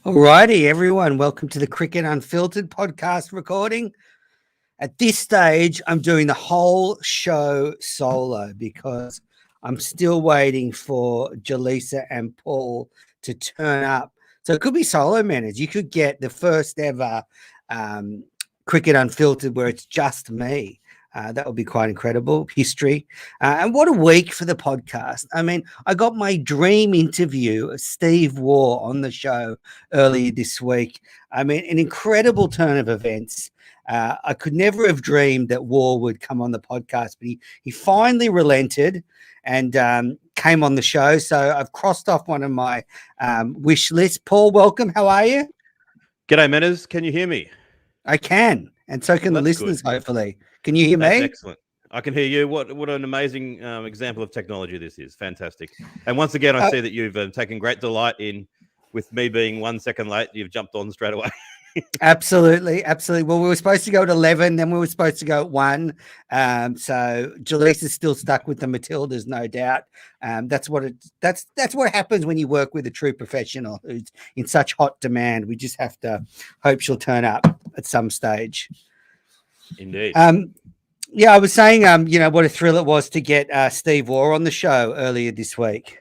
Alrighty, everyone. Welcome to the Cricket Unfiltered podcast recording. At this stage, I'm doing the whole show solo because I'm still waiting for Jaleesa and Paul to turn up. So it could be solo minutes. You could get the first ever Cricket Unfiltered where it's just me. That would be quite incredible. History. And what a week for the podcast. I mean, I got my dream interview of Steve Waugh on the show earlier this week. I mean, an incredible turn of events. I could never have dreamed that Waugh would come on the podcast, but he finally relented and came on the show. So I've crossed off one of my wish lists. Paul, welcome. How are you? G'day, Menners. Can you hear me? I can. And so can the listeners, hopefully. Can you hear me? That's excellent. I can hear you. What an amazing example of technology this is. Fantastic. And once again, I see that you've taken great delight in, with me being 1 second late, you've jumped on straight away. Absolutely. Well, we were supposed to go at 11, then we were supposed to go at 1. So Jaleesa is still stuck with the Matildas, no doubt. That's what happens when you work with a true professional who's in such hot demand. We just have to hope she'll turn up at some stage. Indeed. Yeah, I was saying, what a thrill it was to get Steve Waugh on the show earlier this week.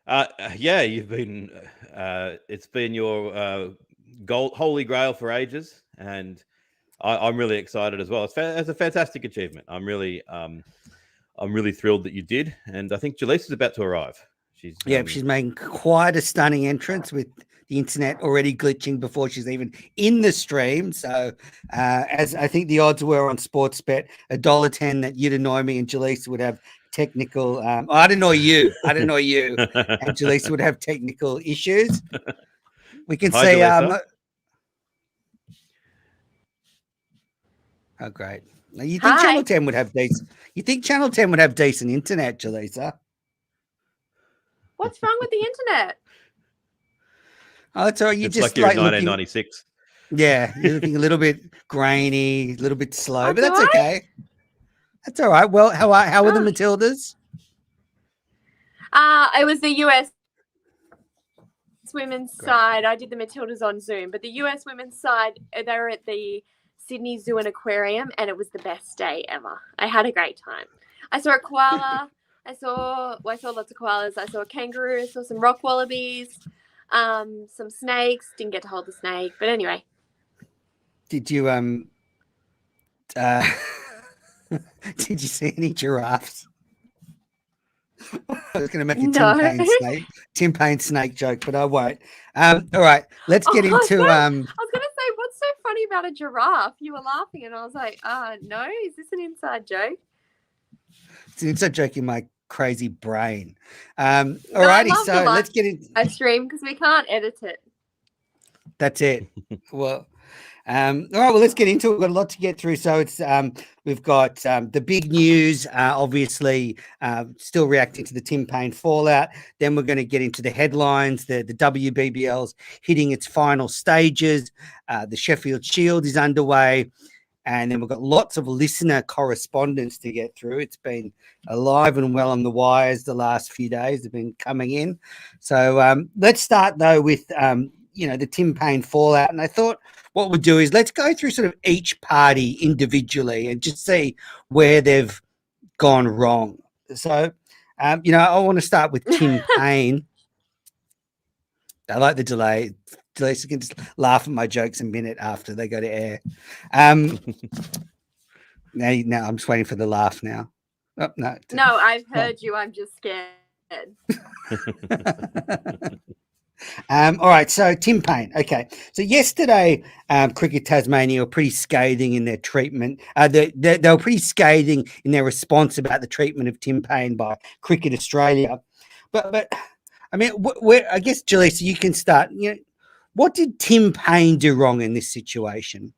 Yeah, you've been. It's been your holy grail for ages, and I'm really excited as well. It's a fantastic achievement. I'm really thrilled that you did, and I think Jaleesa's about to arrive. She's making quite a stunning entrance with the internet already glitching before she's even in the stream. So as I think the odds were on Sportsbet, $1.10 that you'd annoy me and Jaleesa would have technical I'd annoy you and Jaleesa would have technical issues. We can say oh, great. Now, you think Channel 10 would have decent internet, Jaleesa? What's wrong with the internet? Oh, it's all right. It's like you're in 1996. Yeah, you're looking a little bit grainy, a little bit slow, but that's okay. That's all right. Well, how are the Matildas? It was the US women's side. I did the Matildas on Zoom, but the US women's side, they were at the Sydney Zoo and Aquarium, and it was the best day ever. I had a great time. I saw a koala. I saw lots of koalas. I saw a kangaroo. I saw some rock wallabies, some snakes. Didn't get to hold the snake, but anyway. Did you did you see any giraffes? I was going to make a Tim Payne snake joke, but I won't. All right, let's get into. I was going to say, what's so funny about a giraffe? You were laughing, and I was like, no, is this an inside joke? It's an inside joke in my crazy brain. All righty, so let's get in. I stream because we can't edit it. That's it. Well. All right, well, let's get into it. We've got a lot to get through. So it's we've got the big news, obviously, still reacting to the Tim Payne fallout. Then we're going to get into the headlines. The WBBL's hitting its final stages. The Sheffield Shield is underway. And then we've got lots of listener correspondence to get through. It's been alive and well on the wires the last few days. They've been coming in. So let's start, though, with, the Tim Payne fallout. And I thought what we'll do is let's go through sort of each party individually and just see where they've gone wrong. So, I want to start with Tim Payne. I like the delay. Jaleesa can just laugh at my jokes a minute after they go to air. Now I'm just waiting for the laugh now. Oh, no. No, I've heard you. I'm just scared. All right, so Tim Payne. Okay, so yesterday, Cricket Tasmania were pretty scathing in their treatment. They were pretty scathing in their response about the treatment of Tim Payne by Cricket Australia. But I mean, I guess, Jaleesa, you can start. What did Tim Payne do wrong in this situation?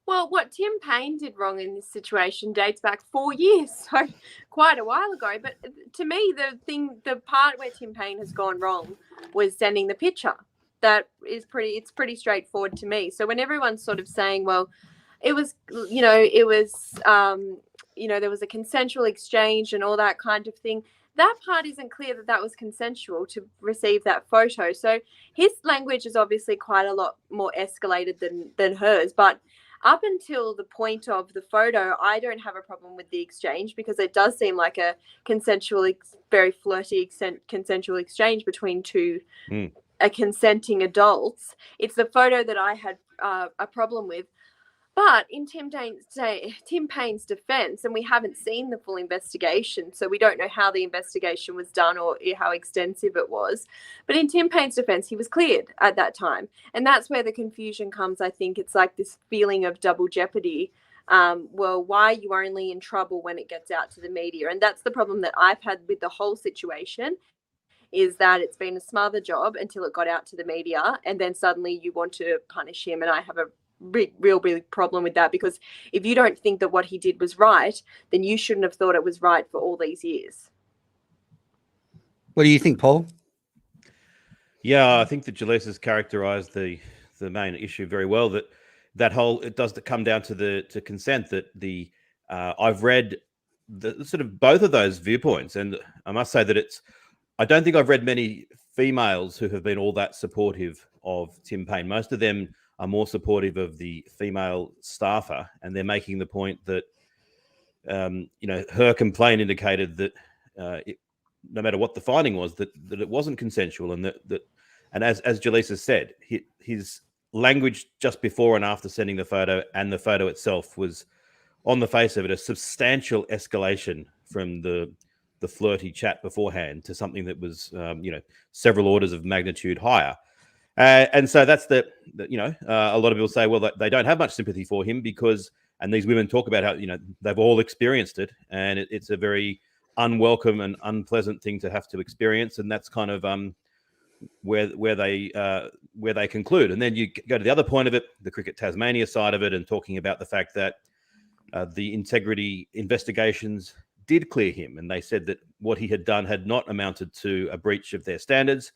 Well, what Tim Payne did wrong in this situation dates back 4 years, so quite a while ago. But to me, the part where Tim Payne has gone wrong was sending the picture. It's pretty straightforward to me. So when everyone's sort of saying, well, it was there was a consensual exchange and all that kind of thing. That part isn't clear that was consensual to receive that photo. So his language is obviously quite a lot more escalated than hers. But up until the point of the photo, I don't have a problem with the exchange, because it does seem like a consensual, very flirty, consensual exchange between two consenting adults. It's the photo that I had a problem with. But in Tim Paine's defense, and we haven't seen the full investigation, so we don't know how the investigation was done or how extensive it was. But in Tim Paine's defense, he was cleared at that time. And that's where the confusion comes, I think. It's like this feeling of double jeopardy. Well, why are you only in trouble when it gets out to the media? And that's the problem that I've had with the whole situation, is that it's been a smother job until it got out to the media, and then suddenly you want to punish him. And I have a real big problem with that, because if you don't think that what he did was right, then you shouldn't have thought it was right for all these years. What do you think, Paul? Yeah, I think that Jaleesa has characterized the main issue very well. That whole, it does come down to consent. That I've read the sort of both of those viewpoints, and I must say that I don't think I've read many females who have been all that supportive of Tim Paine. Most of them are more supportive of the female staffer, and they're making the point that her complaint indicated that no matter what the finding was, that it wasn't consensual, and and as Jaleesa said, his language just before and after sending the photo, and the photo itself, was, on the face of it, a substantial escalation from the flirty chat beforehand to something that was several orders of magnitude higher. And so that's a lot of people say, well, they don't have much sympathy for him because, and these women talk about how, they've all experienced it, and it's a very unwelcome and unpleasant thing to have to experience. And that's kind of where they conclude. And then you go to the other point of it, the Cricket Tasmania side of it, and talking about the fact that the integrity investigations did clear him. And they said that what he had done had not amounted to a breach of their standards.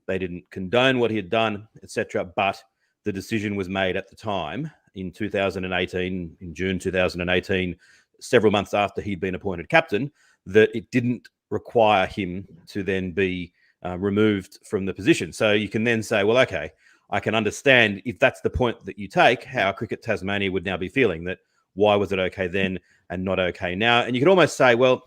They didn't condone what he had done, etc. But the decision was made at the time in 2018, in June 2018, several months after he'd been appointed captain, that it didn't require him to then be removed from the position. So you can then say, well, okay, I can understand if that's the point that you take, how Cricket Tasmania would now be feeling, that why was it okay then and not okay now? And you could almost say, well,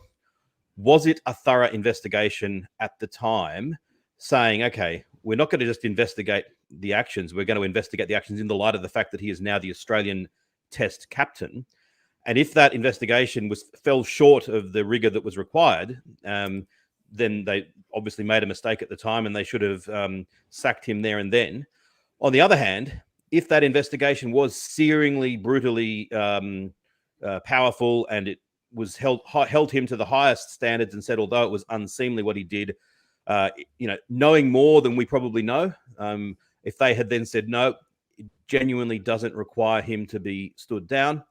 was it a thorough investigation at the time, saying, okay, we're not going to just investigate the actions, we're going to investigate the actions in the light of the fact that he is now the Australian Test captain. And if that investigation fell short of the rigor that was required, then they obviously made a mistake at the time, and they should have sacked him there and then. On the other hand, if that investigation was searingly, brutally powerful, and it was held him to the highest standards, and said, although it was unseemly what he did, knowing more than we probably know, if they had then said, no, it genuinely doesn't require him to be stood down,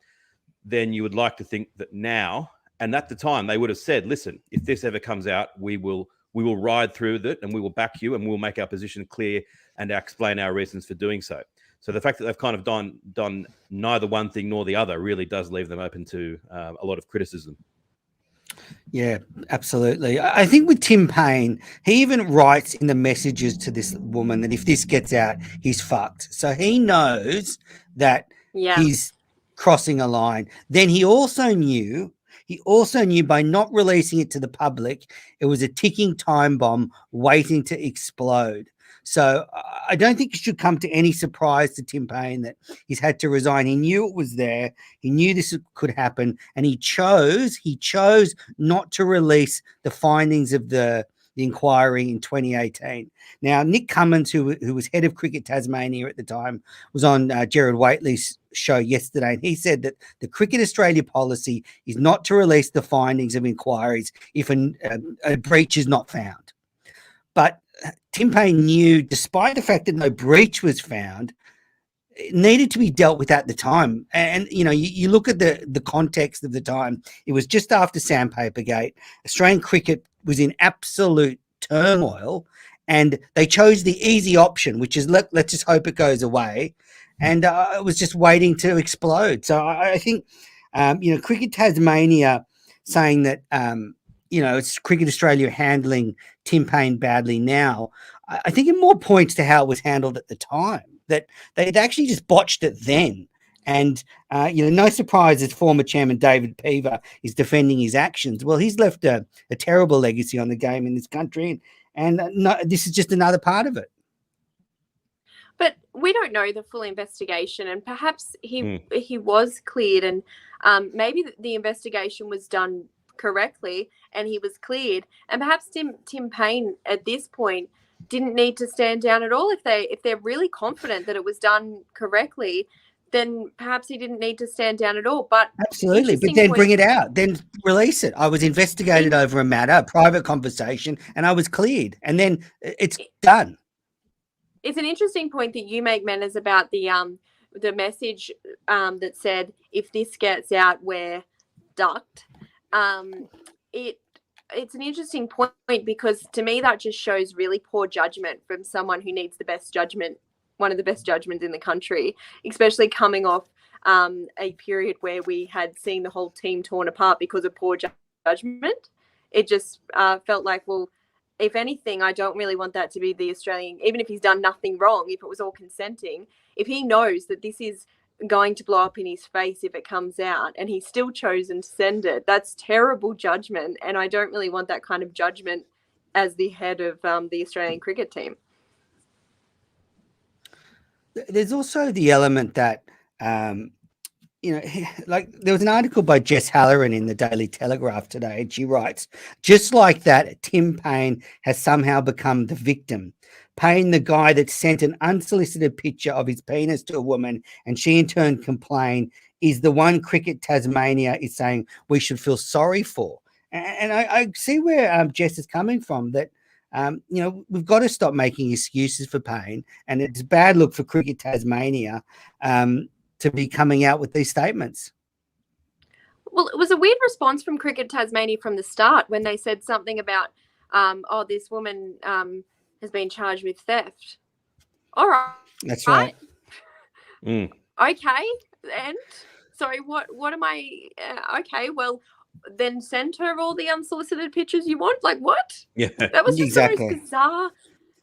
then you would like to think that now, and at the time, they would have said, listen, if this ever comes out, we will ride through with it, and we will back you, and we'll make our position clear and explain our reasons for doing so. So the fact that they've kind of done neither one thing nor the other really does leave them open to a lot of criticism. Yeah, absolutely. I think with Tim Paine, he even writes in the messages to this woman that if this gets out, he's fucked. So he knows that he's crossing a line. Then he also knew by not releasing it to the public, it was a ticking time bomb waiting to explode. So I don't think it should come to any surprise to Tim Paine that he's had to resign. He knew it was there. He knew this could happen, and he chose not to release the findings of the inquiry in 2018. Now, Nick Cummins, who was head of Cricket Tasmania at the time, was on Gerard Whateley's show yesterday, and he said that the Cricket Australia policy is not to release the findings of inquiries if a breach is not found. But Tim Paine knew, despite the fact that no breach was found, it needed to be dealt with at the time. And you look at the context of the time. It was just after Sandpapergate. Australian cricket was in absolute turmoil, and they chose the easy option, which is let's just hope it goes away. And it was just waiting to explode. So I think Cricket Tasmania saying that, it's Cricket Australia handling Tim Payne badly now. I think it more points to how it was handled at the time, that they'd actually just botched it then. And, no surprise as former chairman David Peaver is defending his actions. Well, he's left a terrible legacy on the game in this country. And this is just another part of it. But we don't know the full investigation, and perhaps he was cleared, and maybe the investigation was done correctly and he was cleared, and perhaps Tim Payne at this point didn't need to stand down at all. If they're really confident that it was done correctly, then perhaps he didn't need to stand down at all. But absolutely, but then bring it out, then release it. I was investigated over a matter, a private conversation, and I was cleared, and then it's done. It's an interesting point that you make, Menners, about the message that said, if this gets out, we're ducked. It's an interesting point, because to me that just shows really poor judgment from someone who needs the best judgment, one of the best judgments in the country, especially coming off a period where we had seen the whole team torn apart because of poor judgment. It just felt like, well, if anything, I don't really want that to be the Australian, even if he's done nothing wrong, if it was all consenting, if he knows that this is going to blow up in his face if it comes out and he's still chosen to send it, that's terrible judgment. And I don't really want that kind of judgment as the head of the Australian cricket team. There's also the element that, like there was an article by Jess Halloran in the Daily Telegraph today, and she writes, just like that, Tim Payne has somehow become the victim. Payne, the guy that sent an unsolicited picture of his penis to a woman and she in turn complained, is the one Cricket Tasmania is saying we should feel sorry for. And I see where Jess is coming from, that we've got to stop making excuses for Payne, and it's a bad look for Cricket Tasmania to be coming out with these statements. Well, it was a weird response from Cricket Tasmania from the start when they said something about, this woman has been charged with theft. All right. That's right. Okay. And sorry, what am I? Okay, well, then send her all the unsolicited pictures you want. Like, what? Yeah, that was just exactly the most bizarre.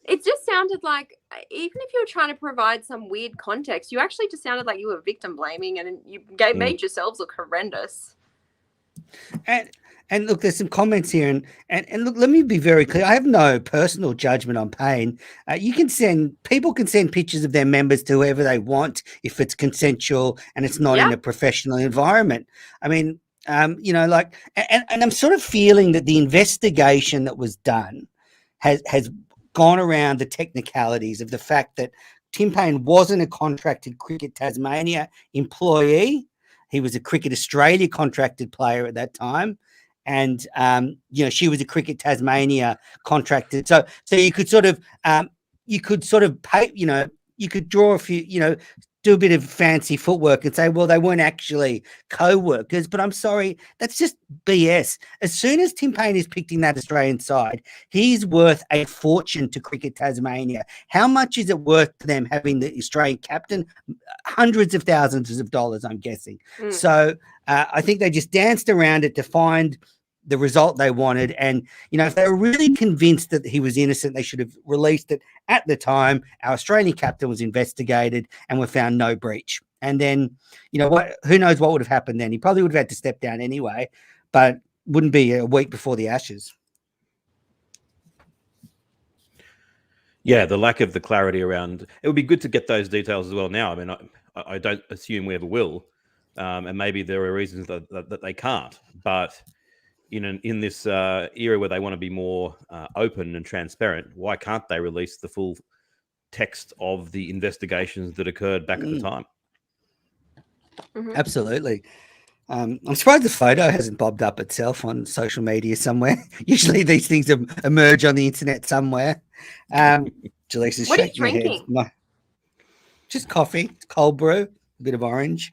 It just sounded like, even if you were trying to provide some weird context, you actually just sounded like you were victim blaming, and you made yourselves look horrendous. And look, there's some comments here, and look, let me be very clear. I have no personal judgment on Payne. People can send pictures of their members to whoever they want if it's consensual and it's not in a professional environment. I mean, and I'm sort of feeling that the investigation that was done has gone around the technicalities of the fact that Tim Payne wasn't a contracted Cricket Tasmania employee. He was a Cricket Australia contracted player at that time. And, she was a Cricket Tasmania contracted. So you could sort of pay, you could draw a few, do a bit of fancy footwork and say, well, they weren't actually co-workers. But I'm sorry, that's just BS. As soon as Tim Payne is picked in that Australian side, he's worth a fortune to Cricket Tasmania. How much is it worth to them having the Australian captain? Hundreds of thousands of dollars, I'm guessing. So I think they just danced around it to find the result they wanted. And, if they were really convinced that he was innocent, they should have released it at the time. Our Australian captain was investigated and we found no breach. And then, who knows what would have happened then? He probably would have had to step down anyway, but wouldn't be a week before the Ashes. Yeah, the lack of the clarity around it would be good to get those details as well now. I mean, I don't assume we ever will, and maybe there are reasons that they can't. But in this era where they want to be more open and transparent, why can't they release the full text of the investigations that occurred back at the time? Absolutely. I'm surprised the photo hasn't bobbed up itself on social media somewhere. Usually these things emerge on the internet somewhere. Jaleesa's what are you shaking her drinking? head. Just coffee, cold brew, a bit of orange.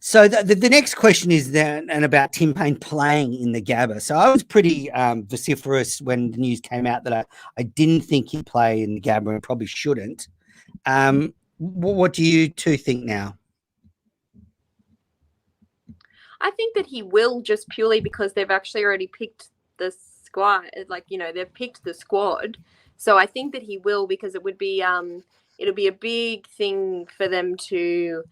So the next question is then about Tim Payne playing in the Gabba. So I was pretty vociferous when the news came out that I didn't think he'd play in the Gabba and probably shouldn't. What do you two think now? I think that he will, just purely because they've actually already picked the squad. Like, they've picked the squad. So I think that he will, because it would be it'll be a big thing for them to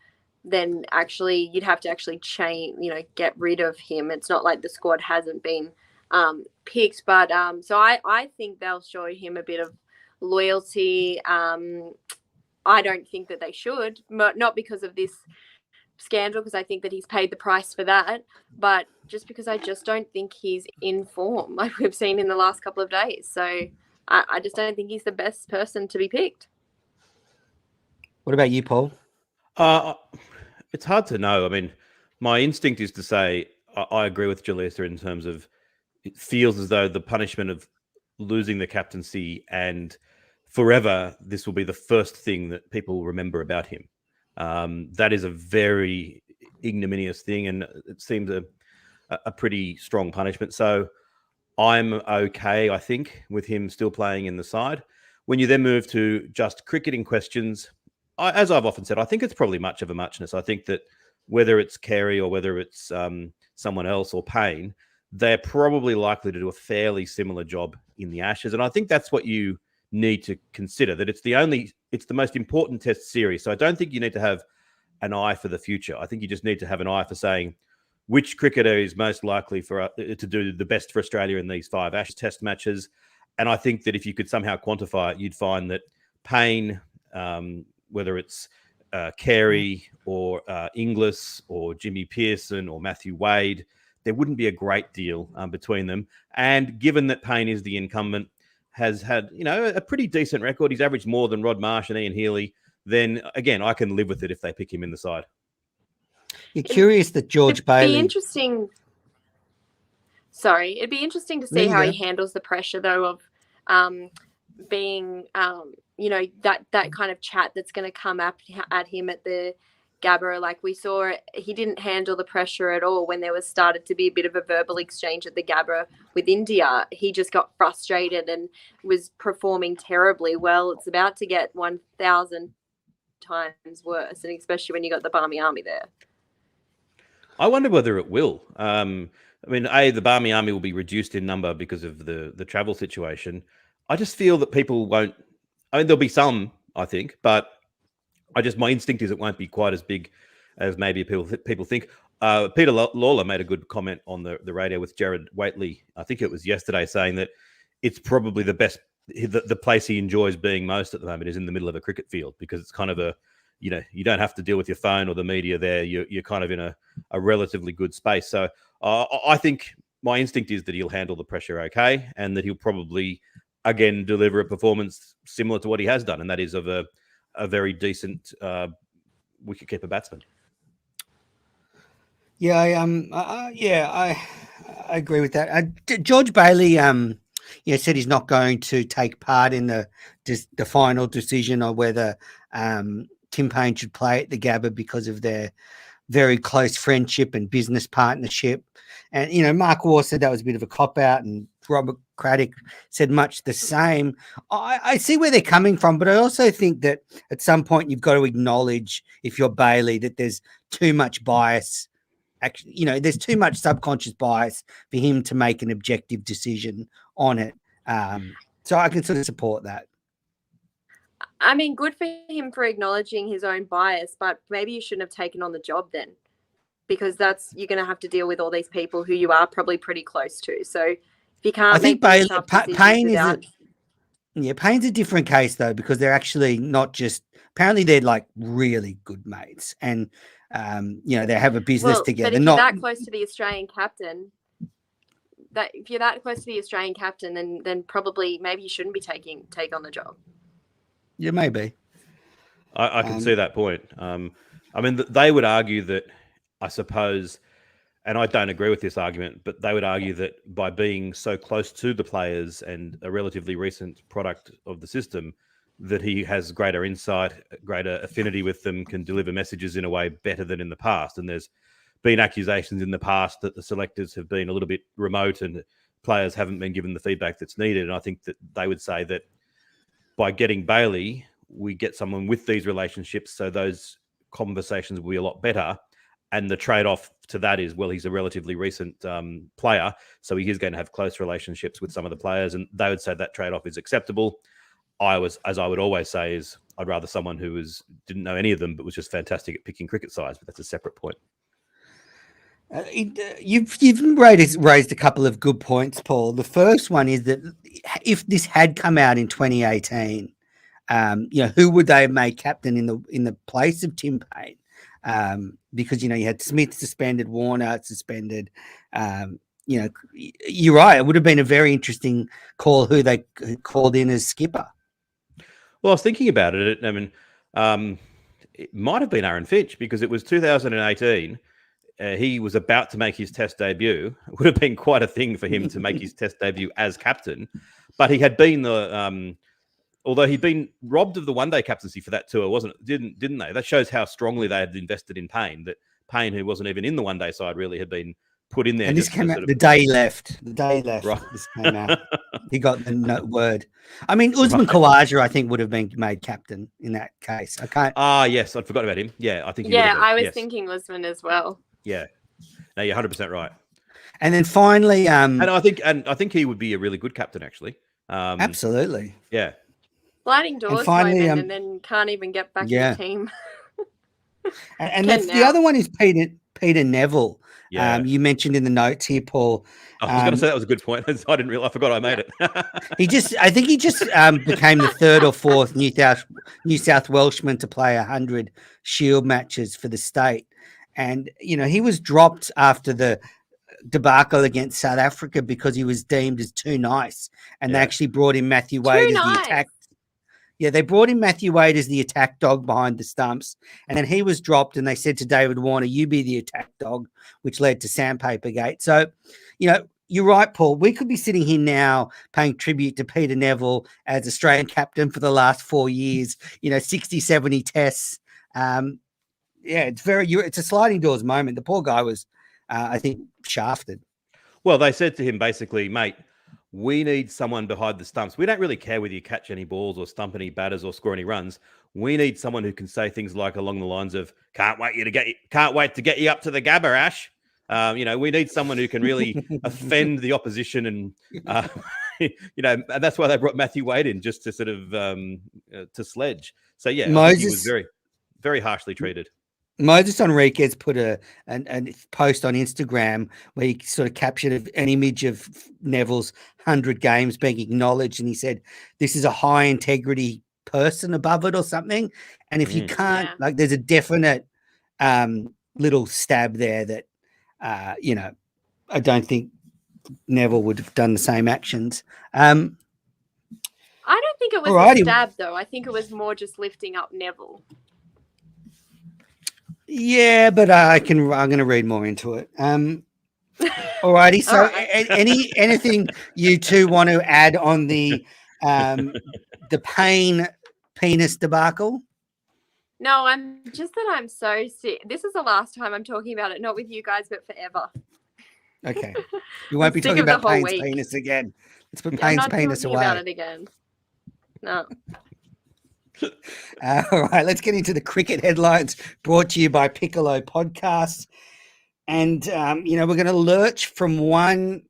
then actually, you'd have to actually change, get rid of him. It's not like the squad hasn't been picked, but so I think they'll show him a bit of loyalty. I don't think that they should, not because of this scandal, because I think that he's paid the price for that, but just because I just don't think he's in form like we've seen in the last couple of days. So I just don't think he's the best person to be picked. What about you, Paul? It's hard to know. I mean, my instinct is to say I agree with Jalisa in terms of it feels as though the punishment of losing the captaincy and forever, this will be the first thing that people remember about him. That is a very ignominious thing, and it seems a pretty strong punishment. So I'm okay, I think, with him still playing in the side. When you then move to just cricketing questions, as I've often said, I think it's probably much of a muchness. I think that whether it's Carey or whether it's someone else or Payne, they're probably likely to do a fairly similar job in the Ashes. And I think that's what you need to consider, that it's the most important test series. So I don't think you need to have an eye for the future. I think you just need to have an eye for saying which cricketer is most likely to do the best for Australia in these 5 Ashes test matches. And I think that if you could somehow quantify it, you'd find that Payne, whether it's Carey or Inglis or Jimmy Pearson or Matthew Wade, there wouldn't be a great deal between them. And given that Payne is the incumbent, has had, a pretty decent record, he's averaged more than Rod Marsh and Ian Healy, then again, I can live with it if they pick him in the side. You're curious that George Bailey... It'd be interesting to see how he handles the pressure, though, of being, that kind of chat that's going to come at him at the Gabba. Like we saw, he didn't handle the pressure at all when there started to be a bit of a verbal exchange at the Gabba with India. He just got frustrated and was performing terribly. Well, it's about to get 1,000 times worse, and especially when you got the Barmy Army there. I wonder whether it will. The Barmy Army will be reduced in number because of the travel situation. I just feel that people won't. There'll be some, I think, but my instinct is it won't be quite as big as maybe people think. Peter Lawler made a good comment on the radio with Jared Waitley. I think it was yesterday, saying that it's probably the place he enjoys being most at the moment is in the middle of a cricket field, because it's kind of you don't have to deal with your phone or the media there. You're kind of in a relatively good space. So I think my instinct is that he'll handle the pressure okay, and that he'll probably, again, deliver a performance similar to what he has done, and that is of a very decent wicketkeeper batsman. Yeah, I agree with that. George Bailey, said he's not going to take part in the final decision on whether Tim Payne should play at the Gabba because of their very close friendship and business partnership. And, Mark Waugh said that was a bit of a cop-out, and Robert Craddock said much the same. I see where they're coming from, but I also think that at some point you've got to acknowledge, if you're Bailey, that there's too much bias. Actually, there's too much subconscious bias for him to make an objective decision on it. So I can sort of support that. I mean, good for him for acknowledging his own bias, but maybe you shouldn't have taken on the job then, because you're going to have to deal with all these people who you are probably pretty close to. So if you can't, I think Payne's a different case though, because they're actually not just, apparently they're like really good mates, and they have a business together. But if you're that close to the Australian captain, then probably maybe you shouldn't be take on the job. Yeah, maybe. I can see that point. They would argue that, I suppose, and I don't agree with this argument, but they would argue that by being so close to the players and a relatively recent product of the system, that he has greater insight, greater affinity with them, can deliver messages in a way better than in the past. And there's been accusations in the past that the selectors have been a little bit remote and players haven't been given the feedback that's needed. And I think that they would say that by getting Bailey, we get someone with these relationships, so those conversations will be a lot better. And the trade-off to that is, well, he's a relatively recent player, so he is going to have close relationships with some of the players, and they would say that trade-off is acceptable. As I would always say, is I'd rather someone who didn't know any of them but was just fantastic at picking cricket sides, but that's a separate point. You've raised a couple of good points, Paul. The first one is that if this had come out in 2018, who would they have made captain in the place of Tim Paine? Because you had Smith suspended, Warner suspended. You're right. It would have been a very interesting call who they called in as skipper. Well, I was thinking about it. I mean, it might have been Aaron Finch, because it was 2018. He was about to make his Test debut. It would have been quite a thing for him to make his Test debut as captain, but he had been although he'd been robbed of the one-day captaincy for that tour, didn't they? That shows how strongly they had invested in Paine. That Paine, who wasn't even in the one-day side, really had been put in there. And this came out the day he left. The day he left, right. This came out. He got the word. I mean, Usman Khawaja, I think, would have been made captain in that case. I can't. Yes, I forgot about him. Yeah, I think. I was thinking Usman as well. Yeah, no, you're 100% right. And then finally, and I think he would be a really good captain, actually. Absolutely. Yeah. Sliding doors finally, moment, and then can't even get back in the team. and the other one is Peter Neville. Yeah. You mentioned in the notes here, Paul. I was going to say that was a good point. I didn't realize. I forgot I made it. I think he just became the third or fourth New South Welshman to play 100 Shield matches for the state. And, he was dropped after the debacle against South Africa because he was deemed as too nice. And they actually brought in Matthew Wade as the attack. Yeah, they brought in Matthew Wade as the attack dog behind the stumps. And then he was dropped, and they said to David Warner, you be the attack dog, which led to Sandpaper Gate. So, you're right, Paul. We could be sitting here now paying tribute to Peter Neville as Australian captain for the last 4 years, 60, 70 tests. It's a sliding doors moment. The poor guy was, I think, shafted. Well, they said to him basically, mate, we need someone behind the stumps. We don't really care whether you catch any balls or stump any batters or score any runs. We need someone who can say things like along the lines of, can't wait to get you up to the Gabba, Ash. We need someone who can really offend the opposition, and and that's why they brought Matthew Wade in, just to sort of to sledge. So yeah, I think he was very, very harshly treated. Moses Enriquez put a post on Instagram where he sort of captured an image of Neville's 100 games being acknowledged, and he said, "This is a high integrity person above it," or something. And if you can't, there's a definite little stab there that I don't think Neville would have done the same actions. I don't think it was a stab, though. I think it was more just lifting up Neville. Yeah, but I'm going to read more into it. Alrighty. So, anything you two want to add on the Paine penis debacle? No, I'm so sick. This is the last time I'm talking about it, not with you guys, but forever. Okay. You won't be talking about Payne's penis again. Let's put Payne's penis away. I'm not talking about it again. No. All right, let's get into the cricket headlines brought to you by Piccolo Podcasts. And, we're going to lurch from one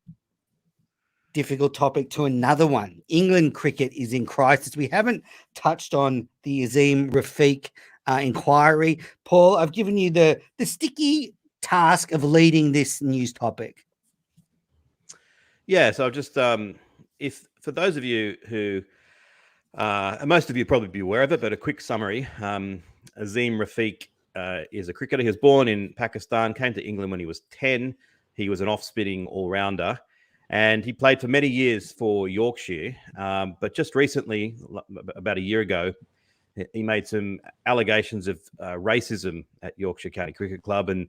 difficult topic to another one. England cricket is in crisis. We haven't touched on the Azim Rafiq inquiry. Paul, I've given you the sticky task of leading this news topic. Yeah, so I've just, if for those of you who, most of you probably be aware of it, but a quick summary. Azim Rafiq is a cricketer. He was born in Pakistan, came to England when he was 10. He was an off-spinning all-rounder, and he played for many years for Yorkshire. But just recently, about a year ago, he made some allegations of racism at Yorkshire County Cricket Club, and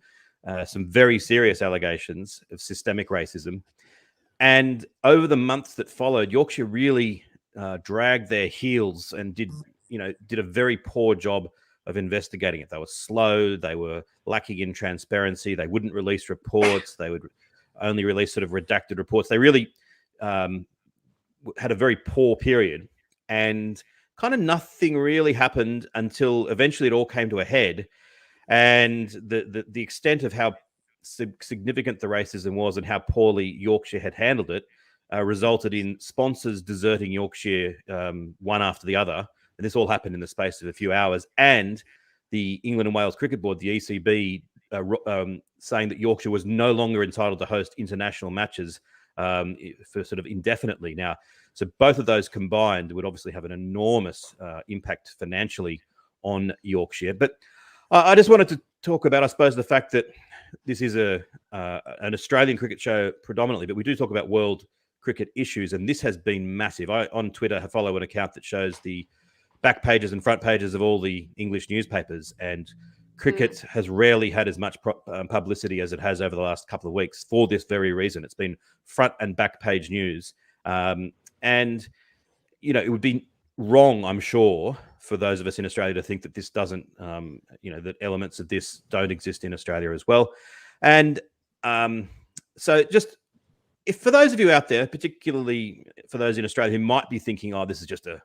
some very serious allegations of systemic racism. And over the months that followed, Yorkshire really dragged their heels and did a very poor job of investigating it. They were slow. They were lacking in transparency. They wouldn't release reports. They would only release sort of redacted reports. They really had a very poor period, and kind of nothing really happened until eventually it all came to a head. And the extent of how significant the racism was and how poorly Yorkshire had handled it resulted in sponsors deserting Yorkshire one after the other. And this all happened in the space of a few hours. And the England and Wales Cricket Board, the ECB, saying that Yorkshire was no longer entitled to host international matches for sort of indefinitely. Now, so both of those combined would obviously have an enormous impact financially on Yorkshire. But I just wanted to talk about, I suppose, the fact that this is an Australian cricket show predominantly, but we do talk about world cricket issues, and this has been massive. I, on Twitter, follow an account that shows the back pages and front pages of all the English newspapers, and cricket has rarely had as much publicity as it has over the last couple of weeks for this very reason. It's been front and back page news. And, you know, it would be wrong, I'm sure, for those of us in Australia to think that this doesn't, that elements of this don't exist in Australia as well. And so just, if for those of you out there, particularly for those in Australia who might be thinking, oh, this is just a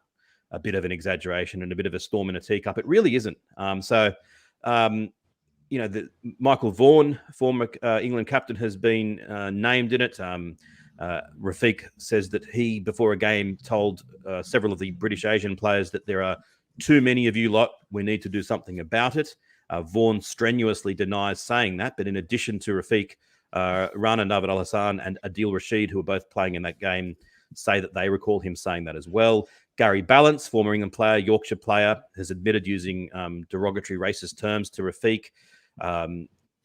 bit of an exaggeration and a bit of a storm in a teacup, it really isn't. Michael Vaughan, former England captain, has been named in it. Rafiq says that he, before a game, told several of the British Asian players that there are too many of you lot. We need to do something about it. Vaughan strenuously denies saying that. But in addition to Rafiq, Rana Navid Al Hassan and Adil Rashid, who were both playing in that game, say that they recall him saying that as well. Gary Ballance, former England player, Yorkshire player, has admitted using derogatory racist terms to Rafiq.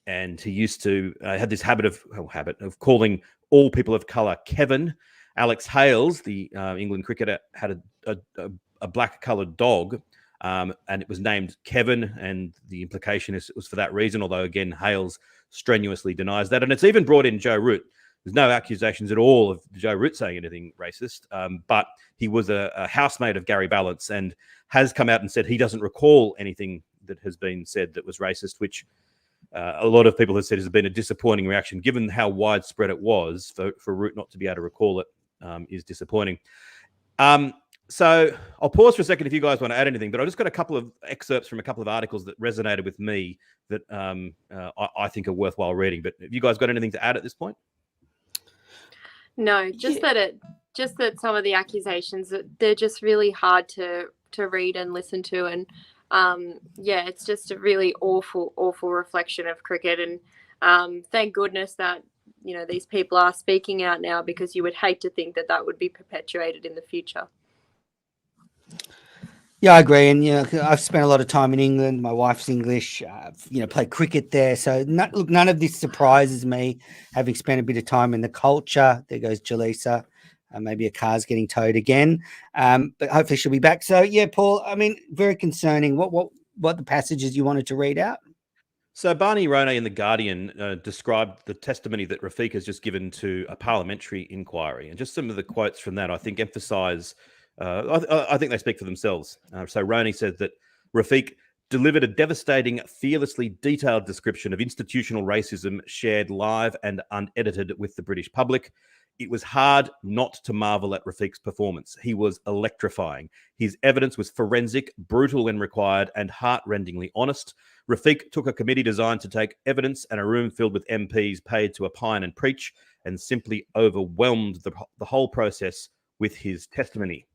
And he used to had this habit of calling all people of colour Kevin. Alex Hales, the England cricketer, had a black-coloured dog, and it was named Kevin, and the implication is it was for that reason, although, again, Hales strenuously denies that. And it's even brought in Joe Root. There's no accusations at all of Joe Root saying anything racist, but he was a housemate of Gary Ballance and has come out and said he doesn't recall anything that has been said that was racist, which a lot of people have said has been a disappointing reaction, given how widespread it was. For Root not to be able to recall it is disappointing. So I'll pause for a second if you guys want to add anything, but I've just got a couple of excerpts from a couple of articles that resonated with me that I think are worthwhile reading. But have you guys got anything to add at this point? No, just that some of the accusations, they're just really hard to read and listen to, and it's just a really awful reflection of cricket. And thank goodness that these people are speaking out now, because you would hate to think that would be perpetuated in the future. Yeah, I agree. And, I've spent a lot of time in England. My wife's English, played cricket there. So, none of this surprises me, having spent a bit of time in the culture. There goes Jaleesa. Maybe a car's getting towed again. But hopefully she'll be back. So, yeah, Paul, I mean, very concerning. What the passages you wanted to read out? So Barney Ronay in The Guardian described the testimony that Rafiq has just given to a parliamentary inquiry. And just some of the quotes from that, I think, emphasise... I think they speak for themselves. So Ronay said that Rafiq delivered a devastating, fearlessly detailed description of institutional racism shared live and unedited with the British public. It was hard not to marvel at Rafiq's performance. He was electrifying. His evidence was forensic, brutal when required, and heart-rendingly honest. Rafiq took a committee designed to take evidence and a room filled with MPs paid to opine and preach, and simply overwhelmed the whole process with his testimony.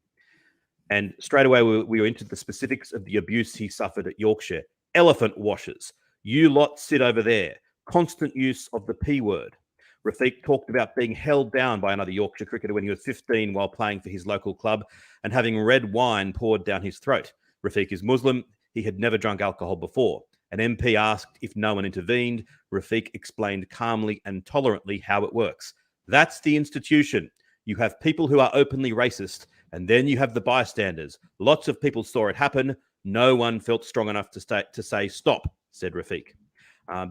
And straight away, we were into the specifics of the abuse he suffered at Yorkshire. Elephant washers. You lot sit over there. Constant use of the P word. Rafiq talked about being held down by another Yorkshire cricketer when he was 15 while playing for his local club and having red wine poured down his throat. Rafiq is Muslim. He had never drunk alcohol before. An MP asked if no one intervened. Rafiq explained calmly and tolerantly how it works. That's the institution. You have people who are openly racist, and then you have the bystanders. Lots of people saw it happen. No one felt strong enough to say stop, said Rafiq.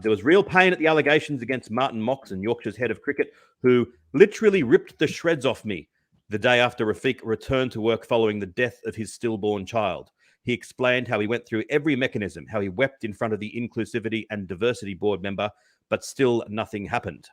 There was real pain at the allegations against Martin Moxon, Yorkshire's head of cricket, who literally ripped the shreds off me the day after Rafiq returned to work following the death of his stillborn child. He explained how he went through every mechanism, how he wept in front of the Inclusivity and Diversity Board member, but still nothing happened.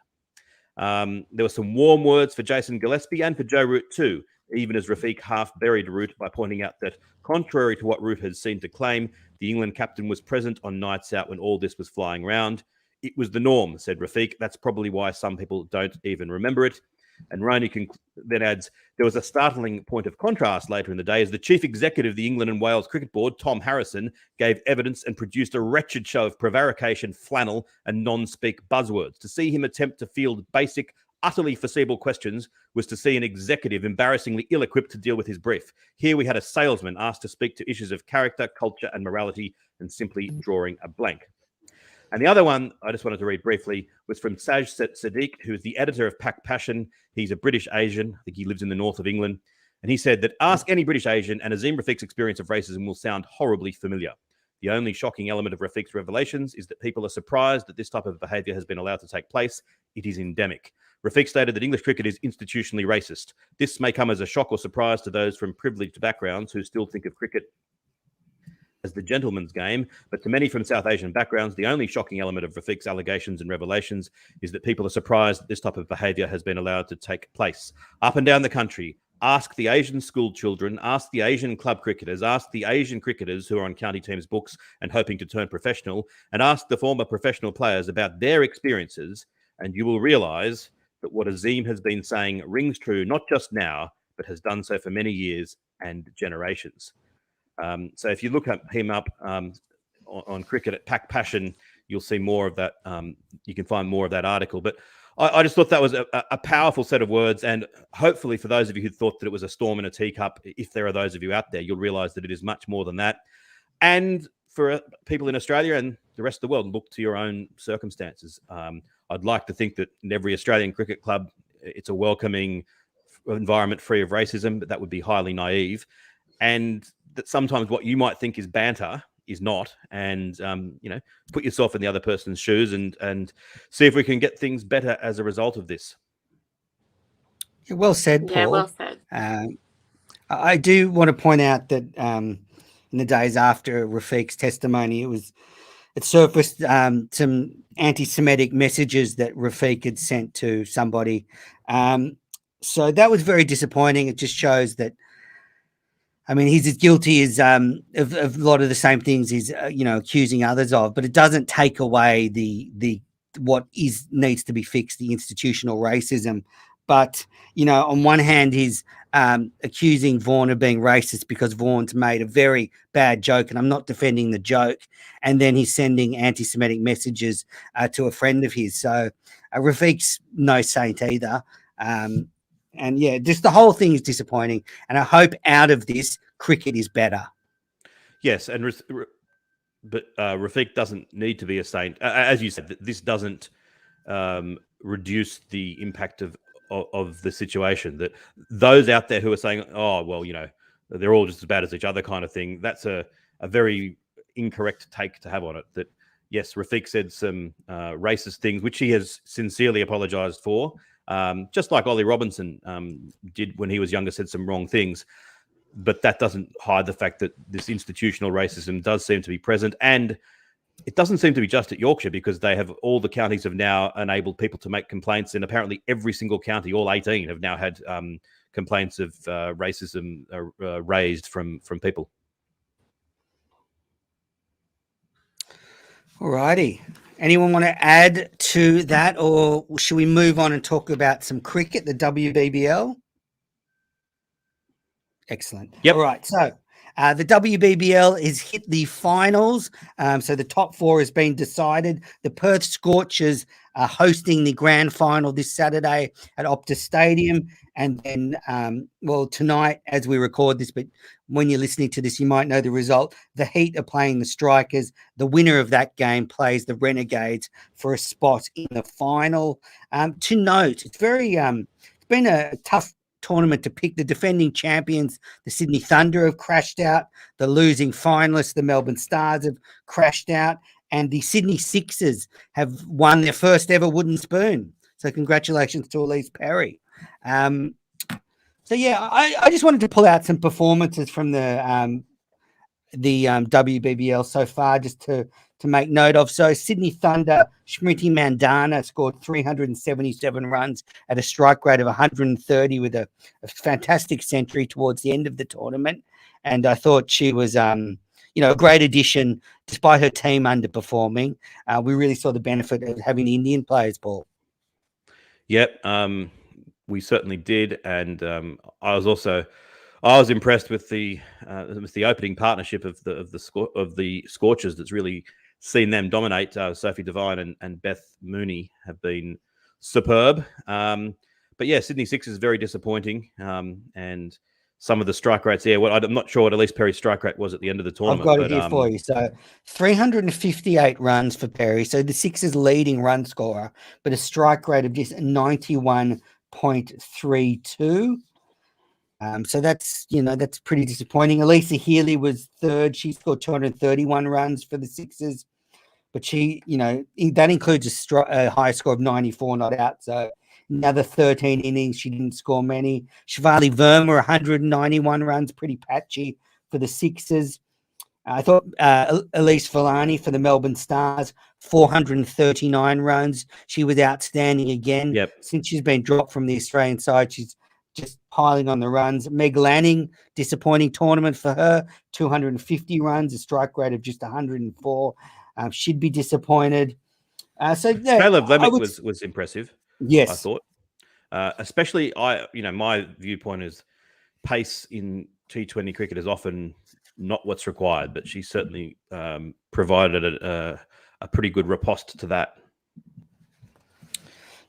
There were some warm words for Jason Gillespie and for Joe Root too, even as Rafiq half buried Root by pointing out that, contrary to what Root has seemed to claim, The England captain was present on nights out when all this was flying around. It was the norm, said Rafiq. That's probably why some people don't even remember it. And Roney then adds, there was a startling point of contrast later in the day as the chief executive of the England and Wales Cricket Board, Tom Harrison, gave evidence and produced a wretched show of prevarication, flannel, and non-speak buzzwords. To see him attempt to field basic, utterly foreseeable questions was to see an executive embarrassingly ill-equipped to deal with his brief. Here we had a salesman asked to speak to issues of character, culture, and morality, and simply drawing a blank. And the other one I just wanted to read briefly was from Saj Sadiq, who is the editor of Pack Passion. He's a British Asian. I think he lives in the north of England. And he said that ask any British Asian and Azim Rafiq's experience of racism will sound horribly familiar. The only shocking element of Rafiq's revelations is that people are surprised that this type of behaviour has been allowed to take place. It is endemic. Rafiq stated that English cricket is institutionally racist. This may come as a shock or surprise to those from privileged backgrounds who still think of cricket as the gentleman's game, but to many from South Asian backgrounds, the only shocking element of Rafiq's allegations and revelations is that people are surprised that this type of behaviour has been allowed to take place. Up and down the country, ask the Asian school children, ask the Asian club cricketers, ask the Asian cricketers who are on county teams' books and hoping to turn professional, and ask the former professional players about their experiences, and you will realise that what Azim has been saying rings true not just now, but has done so for many years and generations. So if you look him up on cricket at Pack Passion, you'll see more of that. You can find more of that article. But I just thought that was a powerful set of words. And hopefully for those of you who thought that it was a storm in a teacup, if there are those of you out there, you'll realise that it is much more than that. And for people in Australia and the rest of the world, look to your own circumstances. I'd like to think that in every Australian cricket club, it's a welcoming environment free of racism, but that would be highly naive. And that sometimes what you might think is banter is not. And, put yourself in the other person's shoes and see if we can get things better as a result of this. Well said, Paul. Yeah, well said. I do want to point out that in the days after Rafiq's testimony, it surfaced some anti-Semitic messages that Rafiq had sent to somebody. So that was very disappointing. It just shows that, I mean, he's as guilty as of a lot of the same things he's accusing others of, but it doesn't take away the what needs to be fixed, the institutional racism. But on one hand, he's accusing Vaughan of being racist because Vaughan's made a very bad joke, and I'm not defending the joke. And then he's sending anti-Semitic messages to a friend of his. So Rafiq's no saint either. And yeah, just the whole thing is disappointing. And I hope out of this, cricket is better. Yes, but Rafiq doesn't need to be a saint. As you said, this doesn't reduce the impact of the situation. That those out there who are saying, oh, well, they're all just as bad as each other kind of thing, that's a very incorrect take to have on it. That, yes, Rafiq said some racist things, which he has sincerely apologised for. Just like Ollie Robinson did when he was younger, said some wrong things. But that doesn't hide the fact that this institutional racism does seem to be present. And it doesn't seem to be just at Yorkshire, because all the counties have now enabled people to make complaints. And apparently every single county, all 18, have now had complaints of racism raised from people. All righty. Anyone want to add to that, or should we move on and talk about some cricket, the WBBL? Excellent. Yep. All right. So the WBBL has hit the finals. So the top four has been decided. The Perth Scorchers are hosting the grand final this Saturday at Optus Stadium. And then, tonight, as we record this, but when you're listening to this, you might know the result. The Heat are playing the Strikers. The winner of that game plays the Renegades for a spot in the final. To note, it's been a tough tournament to pick. The defending champions, the Sydney Thunder, have crashed out. The losing finalists, the Melbourne Stars, have crashed out. And the Sydney Sixers have won their first ever wooden spoon. So congratulations to Elise Perry. I just wanted to pull out some performances from the WBBL so far, just to make note of. So Sydney Thunder, Smriti Mandana scored 377 runs at a strike rate of 130 with a fantastic century towards the end of the tournament. And I thought she was, a great addition despite her team underperforming. We really saw the benefit of having the Indian players, Paul. Yep, we certainly did, and I was impressed with the opening partnership of the Scorchers. That's really seen them dominate. Sophie Devine and Beth Mooney have been superb. But yeah, Sydney Six is very disappointing, and some of the strike rates there. I'm not sure what Elise Perry's strike rate was at the end of the tournament. I've got it here for you. So 358 runs for Perry. So the Sixers leading run scorer, but a strike rate of just 91.32. So that's pretty disappointing. Elisa Healy was third. She scored 231 runs for the Sixers, but that includes a high score of 94 not out. So another 13 innings, she didn't score many. Shivali Verma, 191 runs, pretty patchy for the Sixers. I thought Elise Villani for the Melbourne Stars, 439 runs. She was outstanding again. Yep. Since she's been dropped from the Australian side, she's just piling on the runs. Meg Lanning, disappointing tournament for her, 250 runs, a strike rate of just 104. She'd be disappointed. Caleb Lemick was impressive. Yes, I thought, especially my viewpoint is pace in T20 cricket is often not what's required, but she certainly provided a pretty good riposte to that.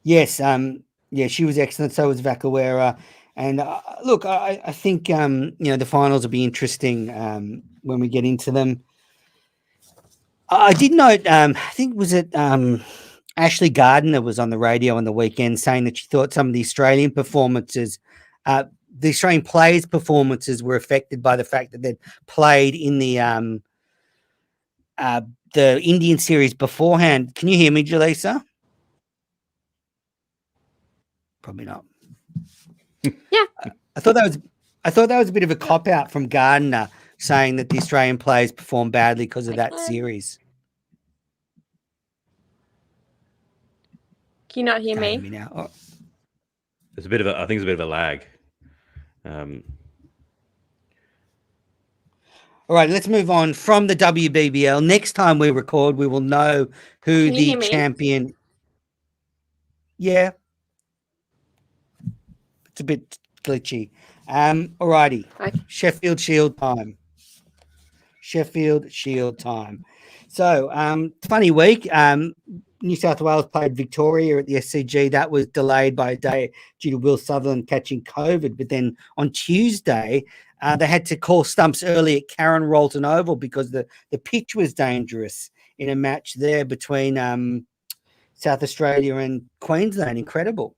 Yes, she was excellent. So was Vakawera. And look, I think the finals will be interesting when we get into them. I did note, I think was it Ashley Gardner was on the radio on the weekend saying that she thought some of the Australian performances, the Australian players' performances were affected by the fact that they'd played in the Indian series beforehand. Can you hear me, Jaleesa? Probably not. Yeah. I thought that was a bit of a cop out from Gardner saying that the Australian players performed badly because of that series. Can you not hear me? Now. Oh. There's a bit of a lag. All right, let's move on from the WBBL. Next time we record, we will know who the champion. Yeah. It's a bit glitchy. All righty. Okay. Sheffield Shield time. So, funny week. New South Wales played Victoria at the SCG. That was delayed by a day due to Will Sutherland catching COVID. But then on Tuesday, they had to call stumps early at Karen Rolton Oval because the pitch was dangerous in a match there between South Australia and Queensland. Incredible.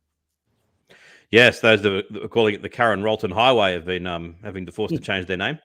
Yes, those that are calling it the Karen Rolton Highway have been having to force to change their name.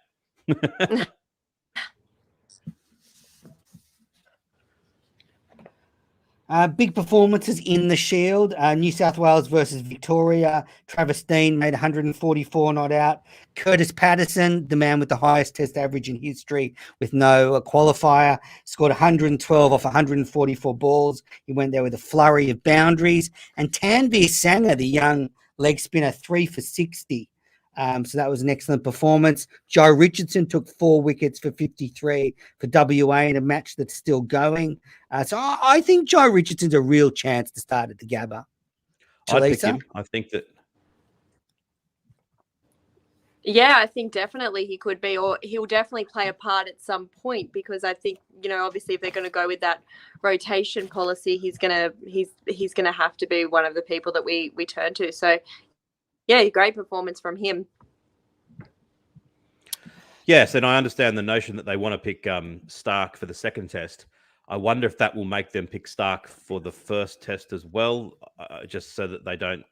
Big performances in the Shield. New South Wales versus Victoria. Travis Dean made 144 not out. Curtis Patterson, the man with the highest test average in history with no qualifier, scored 112 off 144 balls. He went there with a flurry of boundaries. And Tanveer Sangha, the young leg spinner, 3 for 60. So that was an excellent performance. Joe Richardson took 4 wickets for 53 for WA in a match that's still going. So I think Joe Richardson's a real chance to start at the Gabba. I'd pick him. I think that. Yeah, I think definitely he could be, or he'll definitely play a part at some point because I think, obviously if they're going to go with that rotation policy, he's gonna have to be one of the people that we turn to. So yeah, great performance from him. Yes, and I understand the notion that they want to pick Stark for the second test. I wonder if that will make them pick Stark for the first test as well, just so that they don't,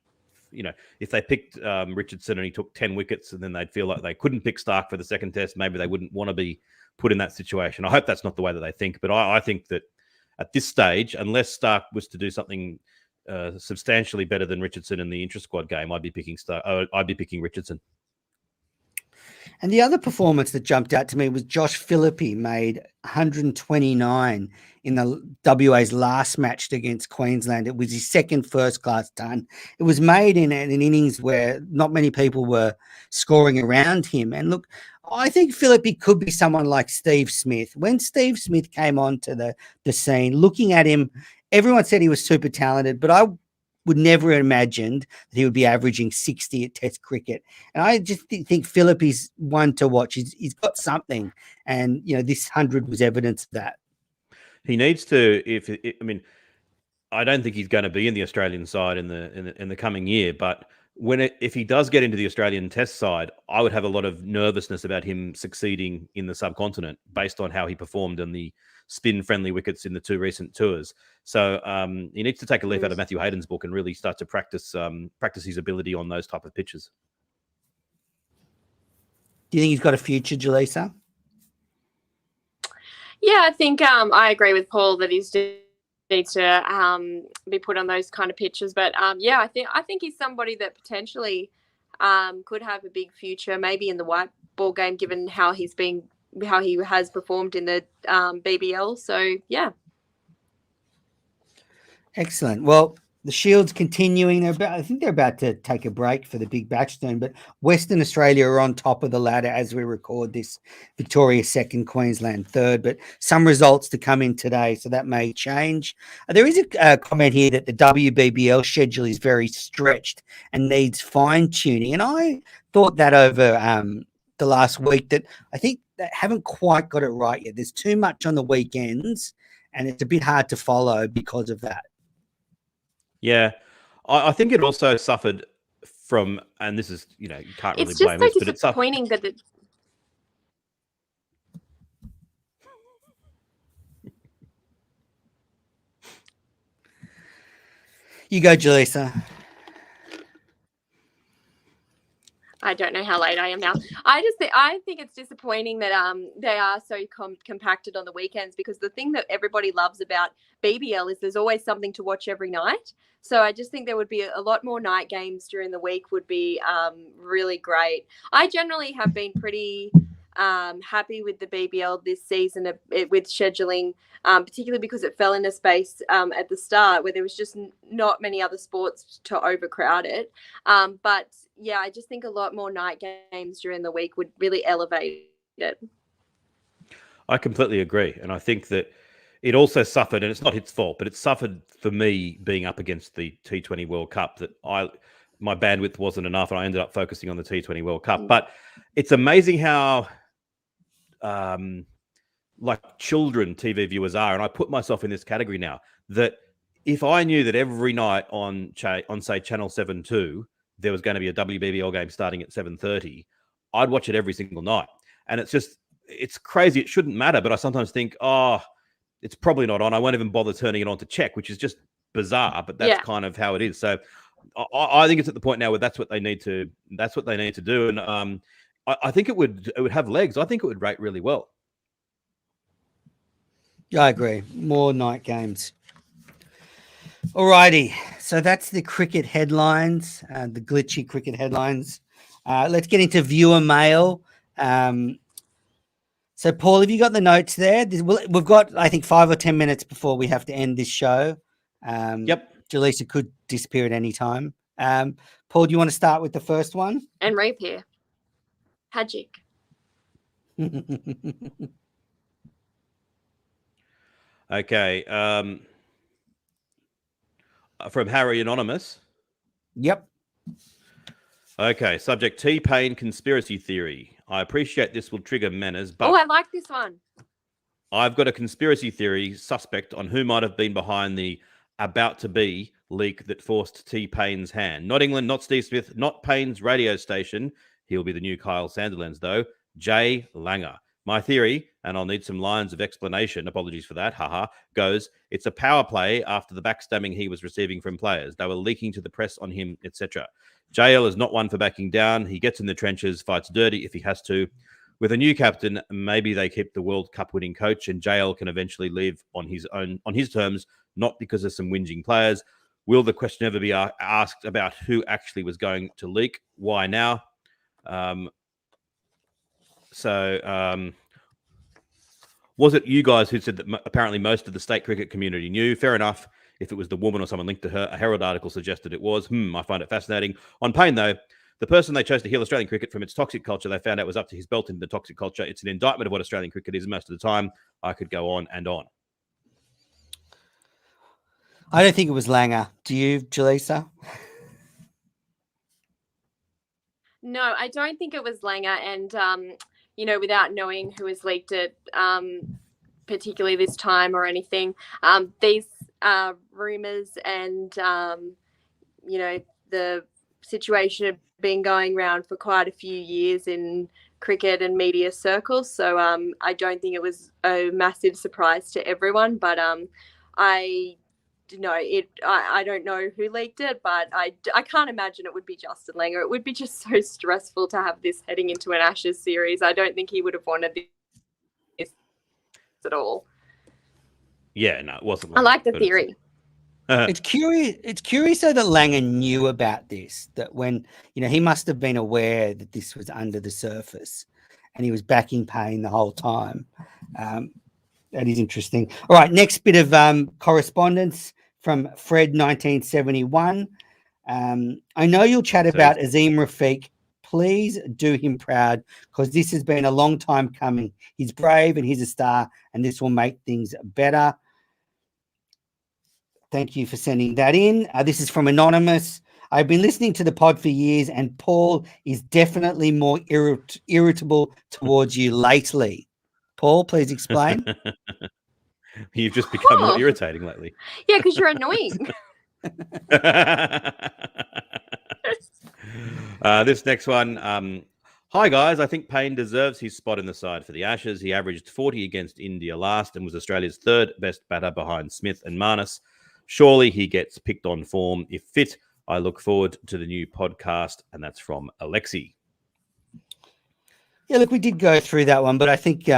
if they picked Richardson and he took 10 wickets and then they'd feel like they couldn't pick Stark for the second test, maybe they wouldn't want to be put in that situation. I hope that's not the way that they think, but I think that at this stage, unless Stark was to do something substantially better than Richardson in the intra-squad game, I'd be picking Richardson. And the other performance that jumped out to me was Josh Philippi made 129 in the WA's last match against Queensland. It was his second first-class ton. It was made in an innings where not many people were scoring around him. And look, I think Philippi could be someone like Steve Smith. When Steve Smith came onto the scene, looking at him, everyone said he was super talented, but I would never have imagined that he would be averaging 60 at Test cricket. And I just think Philip is one to watch. He's got something, and this 100 was evidence of that. He needs to. I don't think he's going to be in the Australian side in the coming year. But if he does get into the Australian Test side, I would have a lot of nervousness about him succeeding in the subcontinent based on how he performed in the spin-friendly wickets in the 2 recent tours. So he needs to take a leaf out of Matthew Hayden's book and really start to practice his ability on those type of pitches. Do you think he's got a future, Jaleesa? Yeah, I think I agree with Paul that he needs to be put on those kind of pitches. But yeah, I think he's somebody that potentially could have a big future, maybe in the white ball game, given how he has performed in the BBL. So yeah. Excellent. Well, the Shield's continuing. I think they're about to take a break for the Big Bash soon, but Western Australia are on top of the ladder as we record this. Victoria second, Queensland third, but some results to come in today, so that may change. There is a comment here that the WBBL schedule is very stretched and needs fine-tuning, and I thought that over the last week, that I think they haven't quite got it right yet. There's too much on the weekends, and it's a bit hard to follow because of that. Yeah, I think it also suffered from, and this is, you can't really it's blame just us, so but it's disappointing that it. You go, Jaleesa. I don't know how late I am now. I think it's disappointing that they are so compacted on the weekends, because the thing that everybody loves about BBL is there's always something to watch every night. So I just think there would be a lot more night games during the week would be really great. I generally have been pretty happy with the BBL this season with scheduling, particularly because it fell into space at the start where there was just not many other sports to overcrowd it. But yeah, I just think a lot more night games during the week would really elevate it. I completely agree. And I think that it also suffered, and it's not its fault, but it suffered for me being up against the T20 World Cup, that my bandwidth wasn't enough, and I ended up focusing on the T20 World Cup. But it's amazing how like children TV viewers are, and I put myself in this category now, that if I knew that every night on say Channel 7.2 there was going to be a WBBL game starting at 7:30, I'd watch it every single night. And it's crazy. It shouldn't matter, but I sometimes think, it's probably not on. I won't even bother turning it on to check, which is just bizarre, but that's kind of how it is. So I think it's at the point now where that's what they need to do. And I think it would have legs. I think it would rate really well. Yeah, I agree. More night games. Alrighty. So that's the cricket headlines, the glitchy cricket headlines. Let's get into viewer mail. So, Paul, have you got the notes there? We've got, I think, 5 or 10 minutes before we have to end this show. Yep. Jaleesa could disappear at any time. Paul, do you want to start with the first one? And reappear. Hajik. Okay. From Harry Anonymous. Yep. Okay. Subject: T-Pain conspiracy theory. I appreciate this will trigger manners, but I like this one. I've got a conspiracy theory suspect on who might have been behind the about to be leak that forced T-Pain's hand. Not England, not Steve Smith, not Payne's radio station. He'll be the new Kyle Sandilands, though. Jay Langer. My theory, and I'll need some lines of explanation, apologies for that, goes, it's a power play after the backstabbing he was receiving from players. They were leaking to the press on him, etc. JL is not one for backing down. He gets in the trenches, fights dirty if he has to. With a new captain, maybe they keep the World Cup winning coach and JL can eventually leave on his terms, not because of some whinging players. Will the question ever be asked about who actually was going to leak? Why now? So was it you guys who said that apparently most of the state cricket community knew? Fair enough. If it was the woman or someone linked to her, a Herald article suggested it was. I find it fascinating. On Payne, though, the person they chose to heal Australian cricket from its toxic culture, they found out was up to his belt in the toxic culture. It's an indictment of what Australian cricket is most of the time. I could go on and on. I don't think it was Langer. Do you, Jaleesa? No, I don't think it was Langer. And, without knowing who has leaked it, particularly this time or anything, these rumours and, the situation had been going around for quite a few years in cricket and media circles. So I don't think it was a massive surprise to everyone, but I don't know who leaked it, but I can't imagine it would be Justin Langer. It would be just so stressful to have this heading into an Ashes series. I don't think he would have wanted this at all. Yeah, no, it wasn't. I like the theory. It's curious though that Langer knew about this, that when, he must have been aware that this was under the surface and he was backing Payne the whole time. That is interesting. All right, next bit of correspondence from Fred 1971. I know you'll chat about Azim Rafiq. Please do him proud, because this has been a long time coming. He's brave and he's a star, and this will make things better. Thank you for sending that in. This is from Anonymous. I've been listening to the pod for years, and Paul is definitely more irritable towards you lately. Paul, please explain. You've just become more irritating lately. Yeah, because you're annoying. This next one. Hi, guys. I think Payne deserves his spot in the side for the Ashes. He averaged 40 against India last and was Australia's third best batter behind Smith and Marnus. Surely he gets picked on form if fit. I look forward to the new podcast, and that's from Alexi. Yeah, look, we did go through that one, but I think,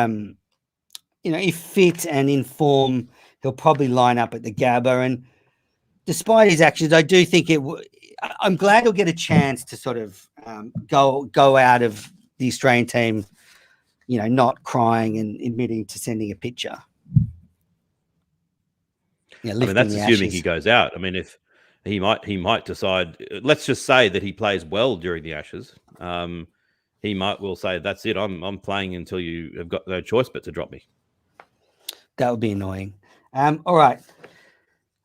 if fit and in form, he'll probably line up at the Gabba. And despite his actions, I do think I'm glad he'll get a chance to sort of go out of the Australian team, not crying and admitting to sending a picture. Yeah, that's assuming he goes out. I mean, if he might decide, let's just say that he plays well during the Ashes. He will say, that's it. I'm playing until you have got no choice but to drop me. That would be annoying. All right.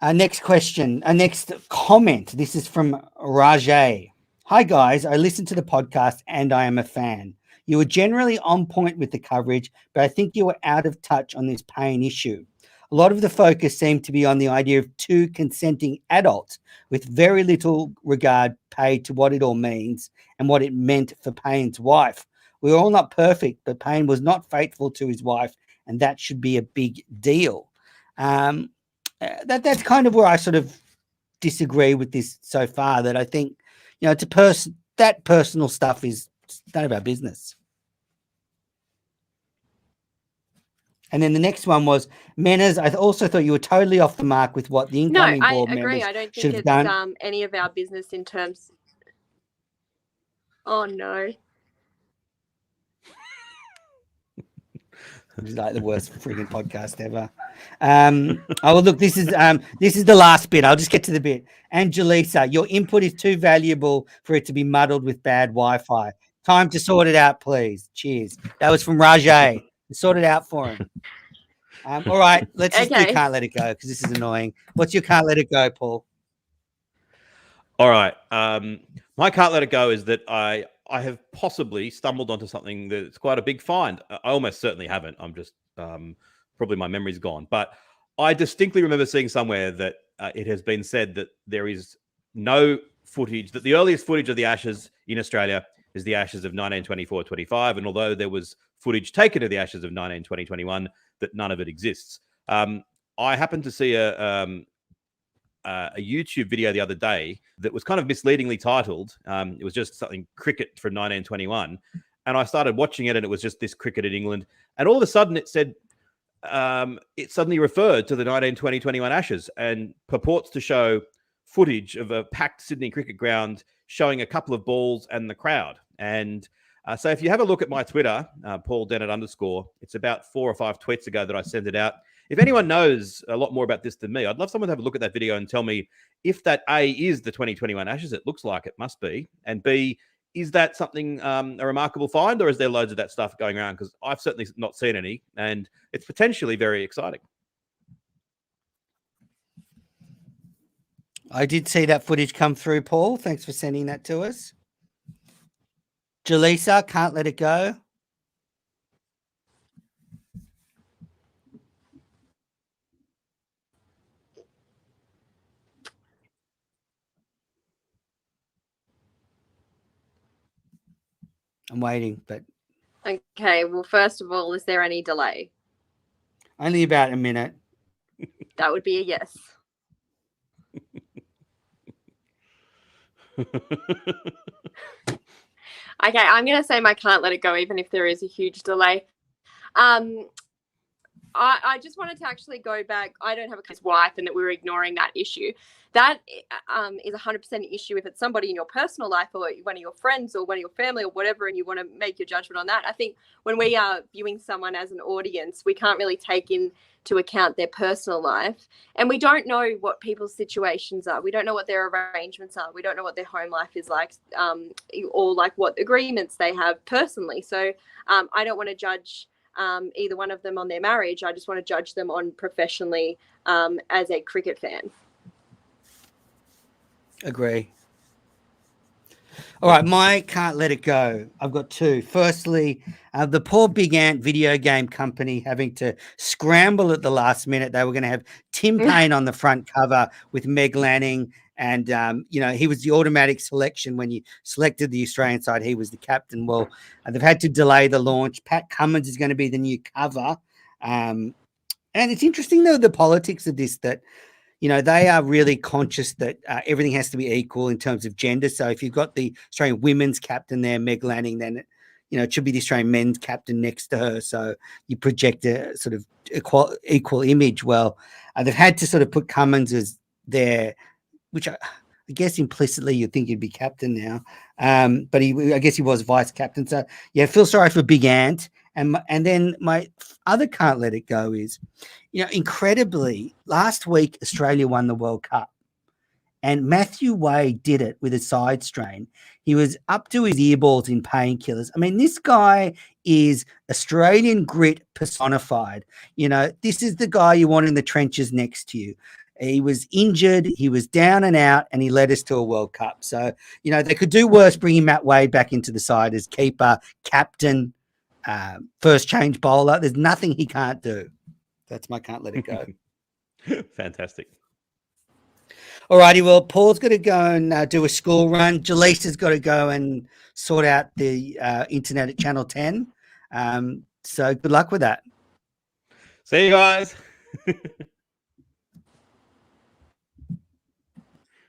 Next question. Next comment. This is from Rajay. Hi, guys. I listened to the podcast and I am a fan. You were generally on point with the coverage, but I think you were out of touch on this Payne issue. A lot of the focus seemed to be on the idea of two consenting adults with very little regard paid to what it all means and what it meant for Payne's wife. We're all not perfect, but Payne was not faithful to his wife, and that should be a big deal. That's kind of where I sort of disagree with this so far, that I think, that personal stuff is none of our business. And then the next one was Menners. I also thought you were totally off the mark with what the incoming board members agree. I don't think should have done. It's any of our business in terms. Oh no! It's like the worst freaking podcast ever. Well, look, this is the last bit. I'll just get to the bit. Angelisa, your input is too valuable for it to be muddled with bad Wi-Fi. Time to sort it out, please. Cheers. That was from Rajay. Sort it out for him. All right, let's just do Can't Let It Go, because this is annoying. What's your Can't Let It Go, Paul? All right. My Can't Let It Go is that I have possibly stumbled onto something that's quite a big find. I almost certainly haven't. I'm just probably my memory's gone. But I distinctly remember seeing somewhere that it has been said that there is no footage, that the earliest footage of the Ashes in Australia is the Ashes of 1924-25. And although there was footage taken of the Ashes of 1920-21, that none of it exists. I happened to see a YouTube video the other day that was kind of misleadingly titled. It was just something cricket from 1921. And I started watching it, and it was just this cricket in England. And all of a sudden it said, it suddenly referred to the 1920-21 Ashes and purports to show footage of a packed Sydney cricket ground showing a couple of balls and the crowd. And So if you have a look at my Twitter, Paul Dennett _, it's about 4 or 5 tweets ago that I sent it out. If anyone knows a lot more about this than me, I'd love someone to have a look at that video and tell me if that A is the 2021 Ashes. It looks like it must be. And B, is that something a remarkable find, or is there loads of that stuff going around? Because I've certainly not seen any, and it's potentially very exciting. I did see that footage come through, Paul. Thanks for sending that to us. Jaleesa, Can't Let It Go. I'm waiting, but Okay, well, first of all, is there any delay? only about a minute. That would be a yes. Okay, I'm going to say I can't let it go, even if there is a huge delay. I just wanted to actually go back. I don't have a wife, and that we were ignoring that issue. That is 100% an issue if it's somebody in your personal life or one of your friends or one of your family or whatever, and you want to make your judgment on that. I think when we are viewing someone as an audience, we can't really take into account their personal life, and we don't know what people's situations are. We don't know what their arrangements are. We don't know what their home life is like, or like what agreements they have personally. So I don't want to judge either one of them on their marriage. I just want to judge them on professionally as a cricket fan. Agree. All right, my Can't Let It Go. I've got 2. Firstly, the poor Big Ant video game company having to scramble at the last minute. They were going to have Tim Payne on the front cover with Meg Lanning. And, he was the automatic selection when you selected the Australian side. He was the captain. Well, they've had to delay the launch. Pat Cummins is going to be the new cover. And it's interesting, though, the politics of this, that, they are really conscious that everything has to be equal in terms of gender. So if you've got the Australian women's captain there, Meg Lanning, then, it should be the Australian men's captain next to her. So you project a sort of equal image. Well, they've had to sort of put Cummins as there, which I guess implicitly you'd think he'd be captain now. But I guess he was vice captain. So, yeah, feel sorry for Big Ant. And then my other Can't Let It Go is, incredibly, last week Australia won the World Cup. And Matthew Wade did it with a side strain. He was up to his earballs in painkillers. I mean, this guy is Australian grit personified. This is the guy you want in the trenches next to you. He was injured, he was down and out, and he led us to a World Cup. So, they could do worse bringing Matt Wade back into the side as keeper, captain, first change bowler. There's nothing he can't do. That's my Can't Let It Go. Fantastic. All righty. Well, Paul's got to go and do a school run. Jaleesa's got to go and sort out the internet at Channel 10. So good luck with that. See you guys.